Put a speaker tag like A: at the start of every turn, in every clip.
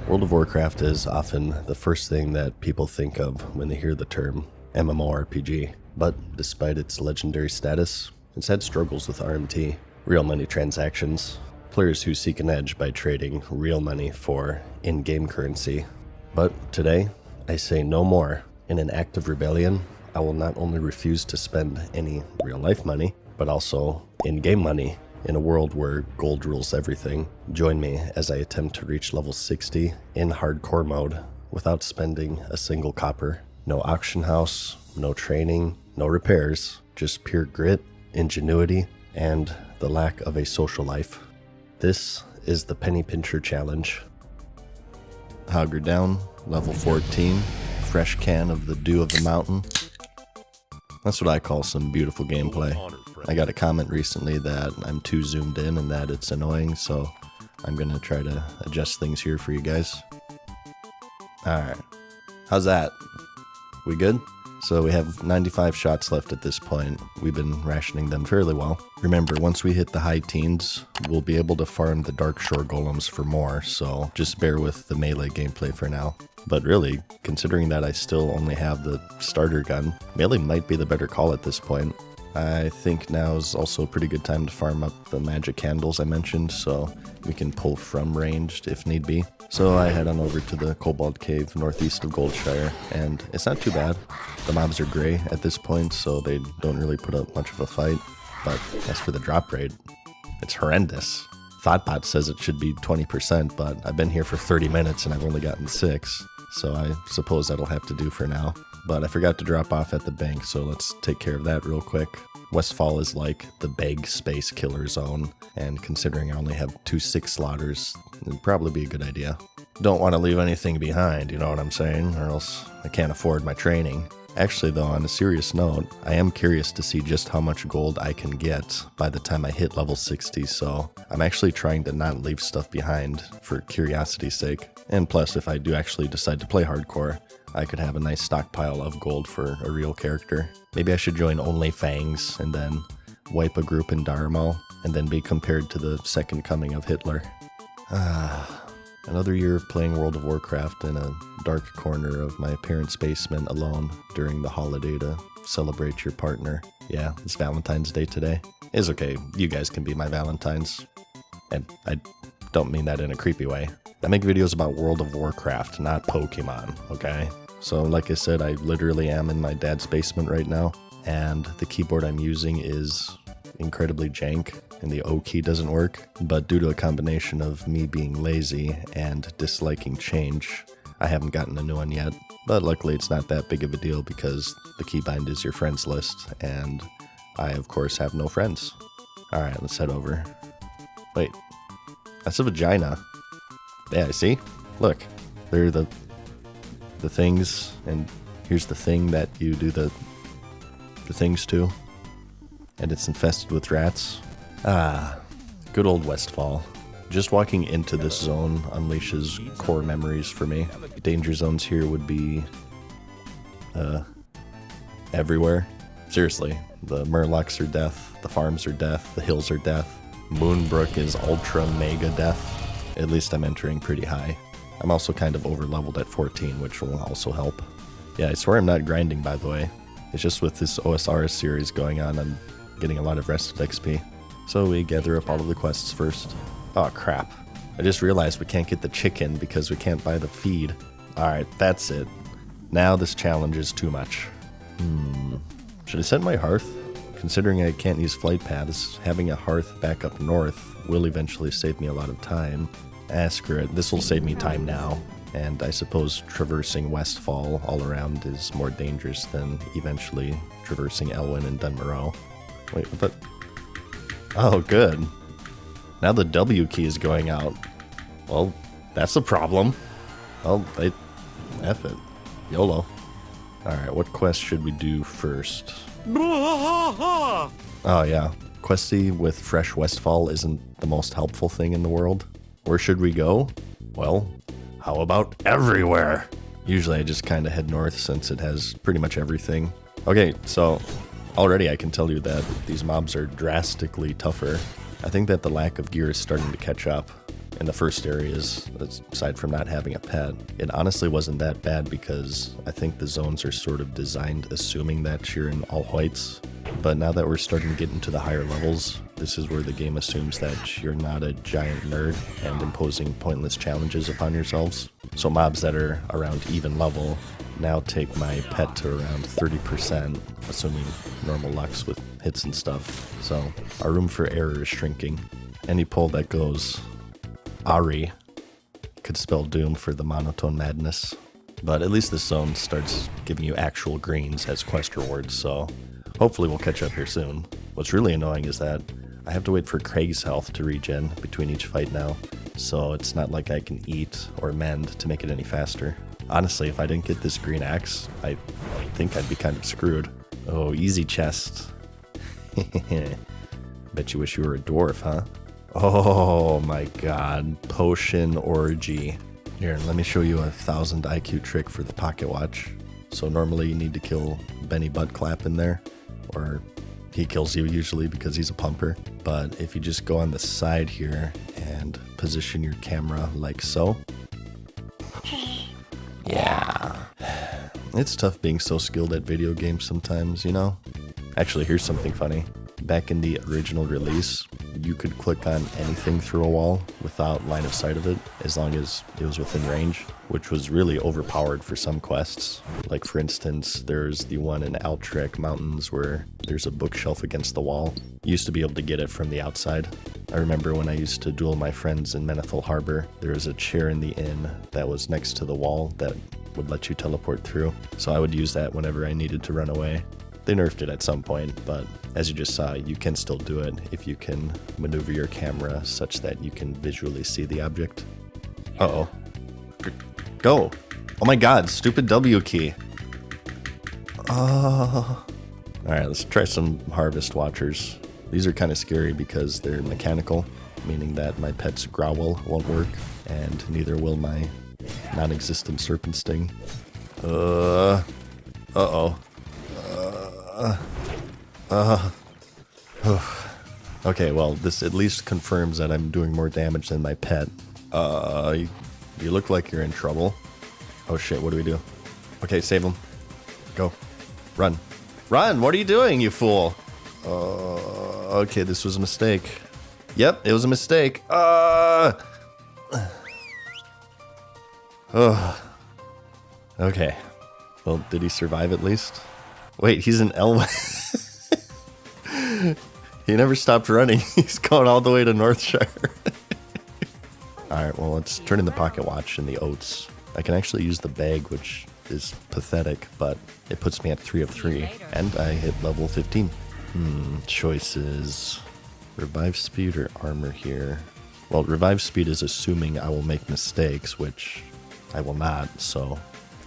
A: World of Warcraft is often the first thing that people think of when they hear the term MMORPG, but despite its legendary status, it's had struggles with RMT, real money transactions, players who seek an edge by trading real money for in-game currency. But today, I say no more. In an act of rebellion, I will not only refuse to spend any real-life money, but also in-game money. In a world where gold rules everything, join me as I attempt to reach level 60 in hardcore mode without spending a single copper. No auction house, no training, no repairs, just pure grit, ingenuity, and the lack of a social life. This is the Penny Pincher Challenge. Hogger down, level 14, fresh can of the dew of the mountain. That's what I call some beautiful gameplay. I got a comment recently that I'm too zoomed in and that it's annoying, so I'm gonna try to adjust things here for you guys. Alright, how's that? We good? So we have 95 shots left at this point. We've been rationing them fairly well. Remember, once we hit the high teens, we'll be able to farm the Dark Shore Golems for more, so just bear with the melee gameplay for now. But really, considering that I still only have the starter gun, melee might be the better call at this point. I think now's also a pretty good time to farm up the magic candles I mentioned, so we can pull from ranged if need be. So I head on over to the Cobalt Cave northeast of Goldshire, and it's not too bad. The mobs are gray at this point, so they don't really put up much of a fight. But as for the drop rate, it's horrendous. Thoughtbot says it should be 20%, but I've been here for 30 minutes and I've only gotten 6, so I suppose that'll have to do for now. But I forgot to drop off at the bank, so let's take care of that real quick. Westfall is like the big space killer zone, and considering I only have 2 6 slaughters, it'd probably be a good idea. Don't want to leave anything behind, you know what I'm saying, or else I can't afford my training. Actually though, on a serious note, I am curious to see just how much gold I can get by the time I hit level 60, so I'm actually trying to not leave stuff behind for curiosity's sake. And plus, if I do actually decide to play hardcore, I could have a nice stockpile of gold for a real character. Maybe I should join Only Fangs and then wipe a group in Darmo and then be compared to the second coming of Hitler. Another year of playing World of Warcraft in a dark corner of my parents' basement alone during the holiday to celebrate your partner. Yeah, it's Valentine's Day today. It's okay, you guys can be my Valentines. And I don't mean that in a creepy way. I make videos about World of Warcraft, not Pokemon, okay? So like I said, I literally am in my dad's basement right now, and the keyboard I'm using is incredibly jank, and the O key doesn't work. But due to a combination of me being lazy and disliking change, I haven't gotten a new one yet. But luckily it's not that big of a deal because the keybind is your friends list, and I of course have no friends. Alright, let's head over. Wait, that's a vagina. Yeah, see? Look, they're the things, and here's the thing that you do the things to, and it's infested with rats. Ah, good old Westfall. Just walking into this zone unleashes core memories for me. Danger zones here would be everywhere. Seriously, the Murlocs are death, the farms are death, the hills are death. Moonbrook is ultra mega death. At least I'm entering pretty high. I'm also kind of over-leveled at 14, which will also help. Yeah, I swear I'm not grinding, by the way. It's just with this OSR series going on, I'm getting a lot of rested XP. So we gather up all of the quests first. Oh crap. I just realized we can't get the chicken because we can't buy the feed. Alright, that's it. Now this challenge is too much. Should I set my hearth? Considering I can't use flight paths, having a hearth back up north will eventually save me a lot of time. Screw it, this will save me time now. And I suppose traversing Westfall all around is more dangerous than eventually traversing Elwyn and Dunmoreau. Wait, what the? Oh, good. Now the W key is going out. Well, that's a problem. Well, F it. YOLO. Alright, what quest should we do first? Oh yeah, questy with fresh Westfall isn't the most helpful thing in the world. Where should we go? Well, how about everywhere? Usually I just kind of head north since it has pretty much everything. Okay, so already I can tell you that these mobs are drastically tougher. I think that the lack of gear is starting to catch up. in the first areas, aside from not having a pet. It honestly wasn't that bad because I think the zones are sort of designed assuming that you're in all whites. But now that we're starting to get into the higher levels, this is where the game assumes that you're not a giant nerd and imposing pointless challenges upon yourselves. So mobs that are around even level now take my pet to around 30%, assuming normal lucks with hits and stuff. So our room for error is shrinking. Any poll that goes Ari could spell doom for the monotone madness. But at least this zone starts giving you actual greens as quest rewards, so hopefully we'll catch up here soon. What's really annoying is that I have to wait for Craig's health to regen between each fight now, so it's not like I can eat or mend to make it any faster. Honestly, if I didn't get this green axe, I think I'd be kind of screwed. Oh, easy chest. Bet you wish you were a dwarf, huh? Oh my god, potion orgy. Here, let me show you a 1000 IQ trick for the pocket watch. So normally you need to kill Benny Buttclap in there, or he kills you usually because he's a pumper. But if you just go on the side here and position your camera like so. Yeah. It's tough being so skilled at video games sometimes, you know? Actually, here's something funny. Back in the original release, you could click on anything through a wall without line of sight of it, as long as it was within range, which was really overpowered for some quests. Like for instance, there's the one in Altrek Mountains where there's a bookshelf against the wall. You used to be able to get it from the outside. I remember when I used to duel my friends in Menethil Harbor, there was a chair in the inn that was next to the wall that would let you teleport through. So I would use that whenever I needed to run away. They nerfed it at some point, but as you just saw, you can still do it if you can maneuver your camera such that you can visually see the object. Uh-oh. Go! Oh my god, stupid W key. Oh. Alright, let's try some Harvest Watchers. These are kind of scary because they're mechanical, meaning that my pet's growl won't work, and neither will my non-existent serpent sting. Uh-oh. Okay, well, this at least confirms that I'm doing more damage than my pet. You look like you're in trouble. Oh shit, what do we do? Okay, save him. Go. Run. Run! What are you doing, you fool? Okay, this was a mistake. Yep, it was a mistake. Okay. Well, did he survive at least? Wait, he's an Elwyn. He never stopped running. He's going all the way to Northshire. Alright, well, let's turn in the pocket watch and the oats. I can actually use the bag, which is pathetic, but it puts me at 3 of 3. And I hit level 15. Choices. Revive speed or armor here? Well, revive speed is assuming I will make mistakes, which I will not, so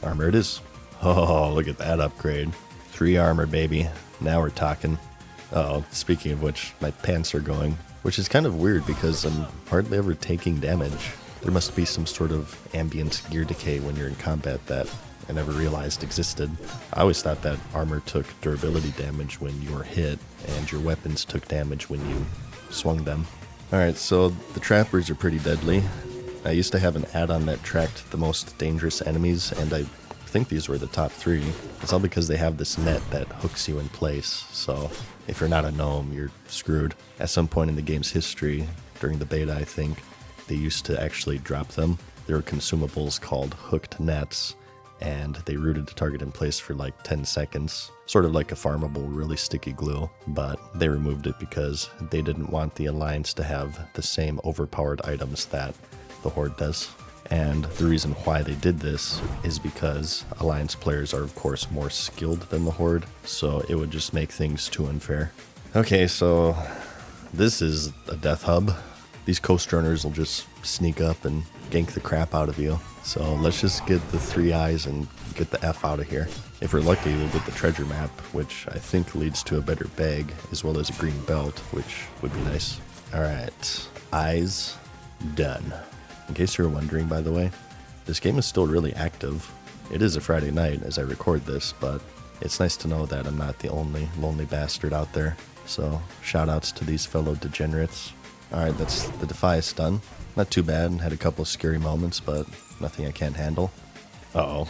A: armor it is. Oh, look at that upgrade. 3 armor, baby. Now we're talking. Oh, speaking of which, my pants are going, which is kind of weird because I'm hardly ever taking damage. There must be some sort of ambient gear decay when you're in combat that I never realized existed. I always thought that armor took durability damage when you were hit, and your weapons took damage when you swung them. Alright, so the trappers are pretty deadly. I used to have an add-on that tracked the most dangerous enemies, and I think these were the top 3. It's all because they have this net that hooks you in place, so if you're not a gnome, you're screwed. At some point in the game's history, during the beta I think, they used to actually drop them. There were consumables called hooked nets, and they rooted the target in place for like 10 seconds, sort of like a farmable, really sticky glue, but they removed it because they didn't want the Alliance to have the same overpowered items that the Horde does. And the reason why they did this is because Alliance players are of course more skilled than the Horde, so it would just make things too unfair. Okay, so this is a death hub. These coast runners will just sneak up and gank the crap out of you. So let's just get the 3 eyes and get the F out of here. If we're lucky, we'll get the treasure map, which I think leads to a better bag, as well as a green belt, which would be nice. Alright, eyes done. In case you were wondering, by the way, this game is still really active. It is a Friday night as I record this, but it's nice to know that I'm not the only lonely bastard out there. So, shoutouts to these fellow degenerates. Alright, that's the Defias done. Not too bad, had a couple of scary moments, but nothing I can't handle. Uh-oh.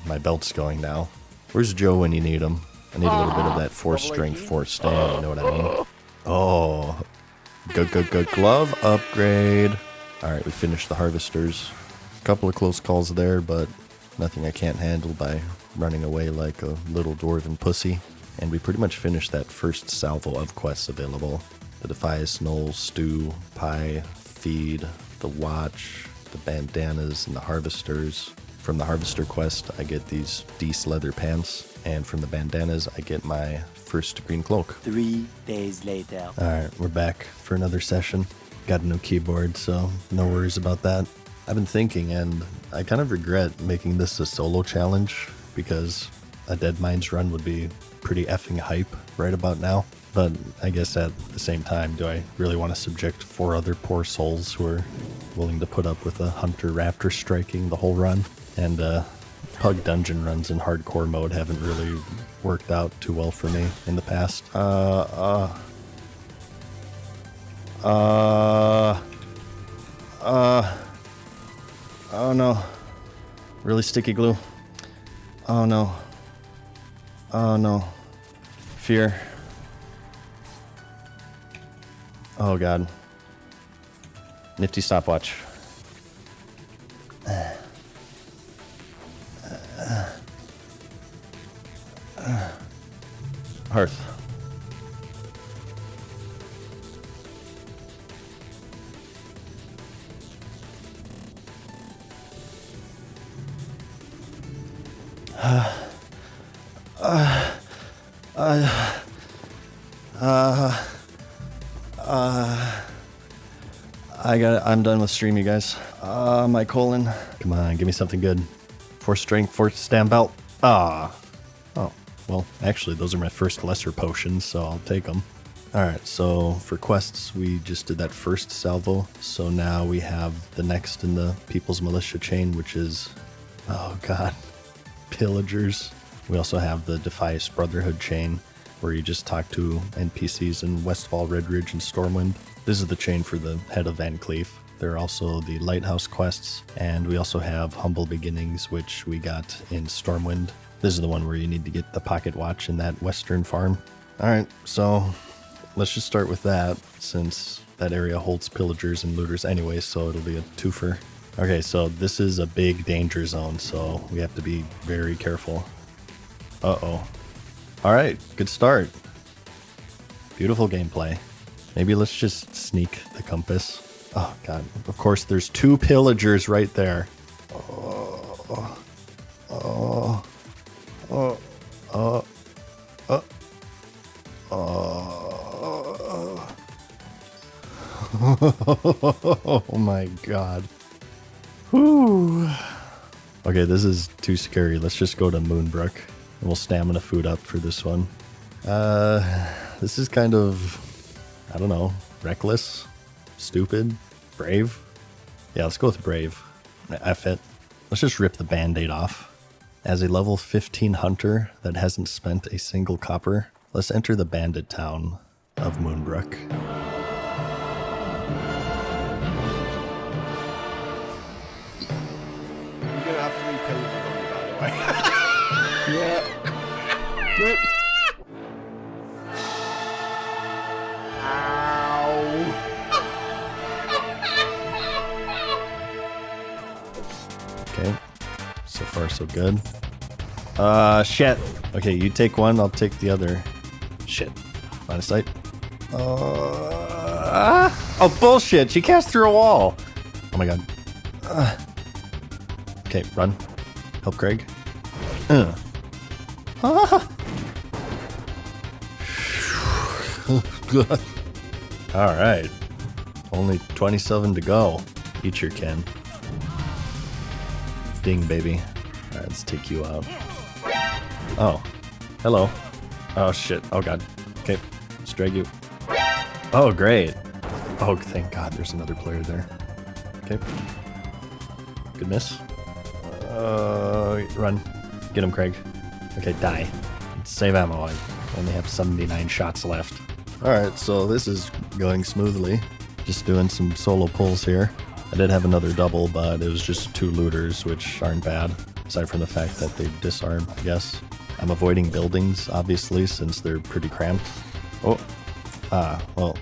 A: My belt's going now. Where's Joe when you need him? I need a little bit of that force strength, force stand, you know what I mean? Oh. Good glove upgrade. Alright, we finished the harvesters. A couple of close calls there, but nothing I can't handle by running away like a little dwarven pussy. And we pretty much finished that first salvo of quests available. The Defias, Knoll, Stew, Pie, Feed, the Watch, the Bandanas, and the Harvesters. From the Harvester quest, I get these Deece leather pants, and from the Bandanas, I get my first green cloak.
B: 3 days later.
A: Alright, we're back for another session. Got a new keyboard, so no worries about that. I've been thinking, and I kind of regret making this a solo challenge, because a Dead Mines run would be pretty effing hype right about now. But I guess at the same time, do I really want to subject 4 other poor souls who are willing to put up with a Hunter Raptor striking the whole run? And Pug dungeon runs in hardcore mode haven't really worked out too well for me in the past. Oh no. Really sticky glue. Oh no. Oh no. Fear. Oh god. Nifty stopwatch. Hearth. I'm done with stream, you guys. My colon. Come on, give me something good. Force strength, force stam belt. Oh, well, actually, those are my first lesser potions, so I'll take them. Alright, so for quests, we just did that first salvo. So now we have the next in the People's Militia chain, which is, oh god, Pillagers. We also have the Defias Brotherhood chain, where you just talk to NPCs in Westfall, Redridge, and Stormwind. This is the chain for the head of Van Cleef. There are also the Lighthouse quests, and we also have Humble Beginnings, which we got in Stormwind. This is the one where you need to get the pocket watch in that western farm. Alright, so let's just start with that, since that area holds pillagers and looters anyway, so it'll be a twofer. Okay, so this is a big danger zone, so we have to be very careful. Uh-oh. Alright, good start. Beautiful gameplay. Maybe let's just sneak the compass. Oh god, of course there's 2 pillagers right there. Oh my god. Whew. Okay, this is too scary. Let's just go to Moonbrook, and we'll stamina food up for this one. This is kind of, I don't know, reckless, stupid, brave. Yeah, let's go with brave. F it. Let's just rip the band-aid off. As a level 15 hunter that hasn't spent a single copper, let's enter the bandit town of Moonbrook.
C: You're gonna have 3 pillagers on you, by the way.
A: Yeah. Yep. Okay. So far, so good. Shit. Okay, you take one, I'll take the other. Shit. Line of sight. Oh, bullshit. She cast through a wall. Oh my god. Okay, run. Help Craig. Alright. Only 27 to go. Eat your Ken. Ding, baby. Alright, let's take you out. Oh. Hello. Oh, shit. Oh, God. Okay. Let's drag you. Oh, great. Oh, thank God there's another player there. Okay. Good miss. Run. Get him, Craig. Okay, die. Save ammo. I only have 79 shots left. Alright, so this is going smoothly. just doing some solo pulls here. I did have another double, but it was just 2 looters, which aren't bad, aside from the fact that they disarm, I guess. I'm avoiding buildings, obviously, since they're pretty cramped. Oh, well,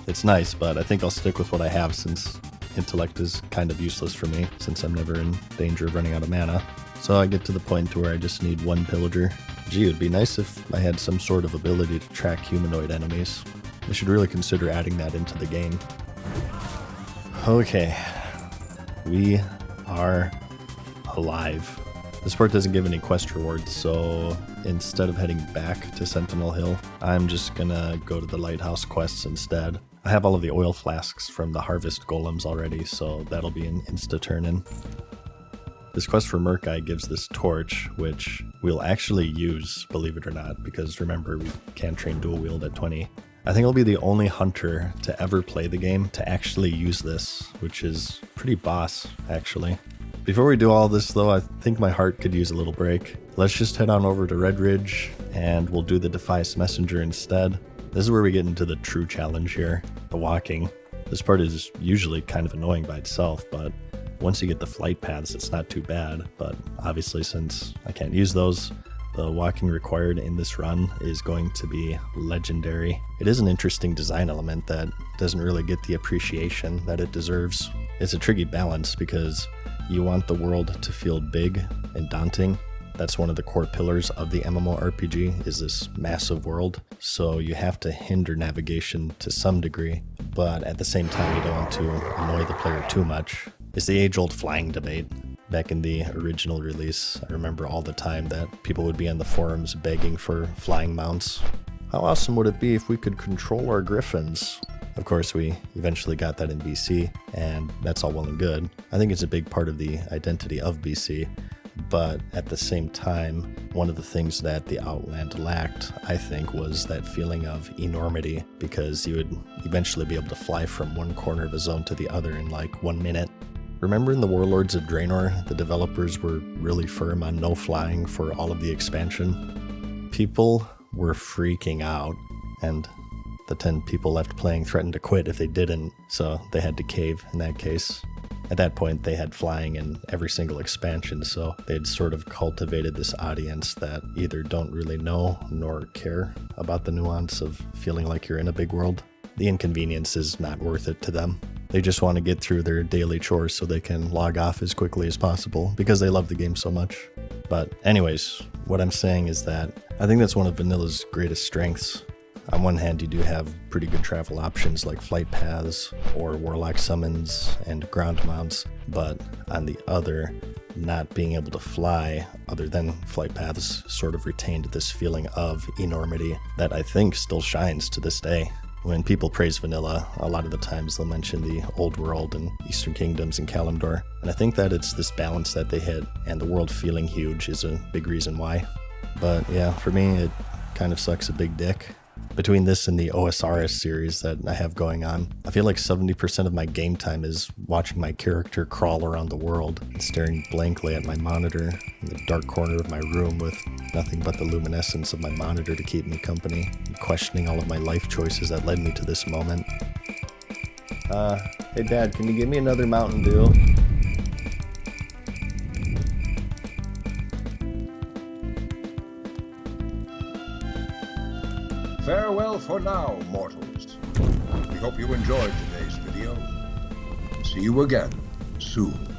A: it's nice, but I think I'll stick with what I have since intellect is kind of useless for me, since I'm never in danger of running out of mana. So I get to the point where I just need 1 pillager. Gee, it would be nice if I had some sort of ability to track humanoid enemies. I should really consider adding that into the game. Okay, we are alive. This part doesn't give any quest rewards, so instead of heading back to Sentinel Hill, I'm just gonna go to the lighthouse quests instead. I have all of the oil flasks from the harvest golems already, so that'll be an insta-turn-in. This quest for Murkai gives this torch, which we'll actually use, believe it or not, because remember, we can't train dual wield at 20. I think I'll be the only hunter to ever play the game to actually use this, which is pretty boss, actually. Before we do all this, though, I think my heart could use a little break. Let's just head on over to Red Ridge, and we'll do the Defias Messenger instead. This is where we get into the true challenge here, the walking. This part is usually kind of annoying by itself, but once you get the flight paths, it's not too bad. But obviously, since I can't use those, the walking required in this run is going to be legendary. It is an interesting design element that doesn't really get the appreciation that it deserves. It's a tricky balance because you want the world to feel big and daunting. That's one of the core pillars of the MMORPG, is this massive world. So you have to hinder navigation to some degree, but at the same time you don't want to annoy the player too much. It's the age-old flying debate. Back in the original release, I remember all the time that people would be on the forums begging for flying mounts. How awesome would it be if we could control our griffins? Of course, we eventually got that in BC, and that's all well and good. I think it's a big part of the identity of BC, but at the same time, one of the things that the Outland lacked, I think, was that feeling of enormity, because you would eventually be able to fly from one corner of a zone to the other in like 1 minute. Remember in the Warlords of Draenor, the developers were really firm on no flying for all of the expansion? People were freaking out, and the 10 people left playing threatened to quit if they didn't, so they had to cave in that case. At that point, they had flying in every single expansion, so they'd sort of cultivated this audience that either don't really know nor care about the nuance of feeling like you're in a big world. The inconvenience is not worth it to them. They just want to get through their daily chores so they can log off as quickly as possible because they love the game so much. But anyways, what I'm saying is that I think that's one of Vanilla's greatest strengths. On one hand, you do have pretty good travel options like flight paths or warlock summons and ground mounts, but on the other, not being able to fly other than flight paths sort of retained this feeling of enormity that I think still shines to this day. When people praise Vanilla, a lot of the times they'll mention the Old World and Eastern Kingdoms and Kalimdor, and I think that it's this balance that they hit, and the world feeling huge is a big reason why. But yeah, for me, it kind of sucks a big dick. Between this and the OSRS series that I have going on, I feel like 70% of my game time is watching my character crawl around the world and staring blankly at my monitor in the dark corner of my room with nothing but the luminescence of my monitor to keep me company, and questioning all of my life choices that led me to this moment. Hey Dad, can you give me another Mountain Dew?
D: Farewell for now, mortals. We hope you enjoyed today's video. See you again soon.